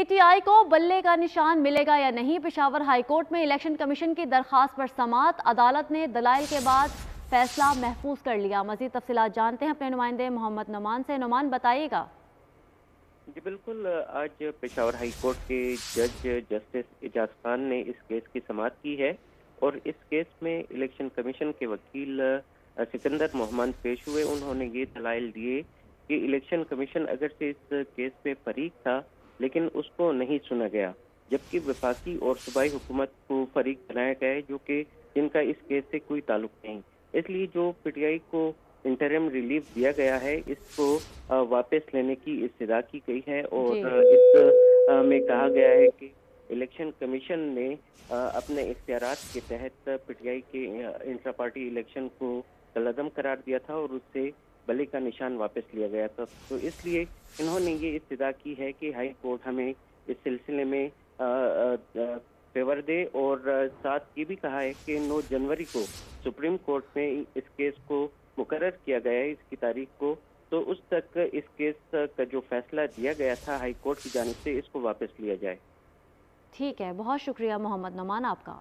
PTI को बल्ले का निशान मिलेगा या नहीं? पेशावर हाईकोर्ट में इलेक्शन कमीशन की दरखास्त पर समाअत। अदालत ने दलाइल के बाद फैसला महफूज कर लिया। मजीद तफसीलात जानते हैं अपने नुमाइंदे मोहम्मद नुमान से। नुमान, बताइएगा। जी बिल्कुल, आज पेशावर हाई कोर्ट के जज जस्टिस एजाज खान ने इस केस की समाअत की है और इस केस में इलेक्शन कमीशन के वकील सिकंदर मोहम्मद पेश हुए। उन्होंने ये दलाइल दिए कि इलेक्शन कमीशन अगर से इस केस में फरीक था लेकिन उसको नहीं सुना गया, जबकि वफाकी और सूबाई हुकूमत को फरीक बनाया गया है जो कि जिनका इस केस से कोई ताल्लुक नहीं। इसलिए जो पीटीआई को इंटरिम रिलीफ दिया गया है इसको वापस लेने की इस्तदा की गई है और जी। इस में कहा गया है कि इलेक्शन कमीशन ने अपने इख्तियारात के तहत पीटीआई के इंट्रा पार्टी इलेक्शन को कलअदम करार दिया था और उससे बल्ले का निशान वापस लिया गया था। तो इसलिए इन्होंने ये इस्तदा की है कि हाई कोर्ट हमें इस सिलसिले में फेवर दे और साथ ये भी कहा है कि 9 जनवरी को सुप्रीम कोर्ट में इस केस को मुकर्रर किया गया है, इसकी तारीख को, तो उस तक इस केस का जो फैसला दिया गया था हाई कोर्ट की जानिब से इसको वापस लिया जाए। ठीक है, बहुत शुक्रिया मोहम्मद नुमान आपका।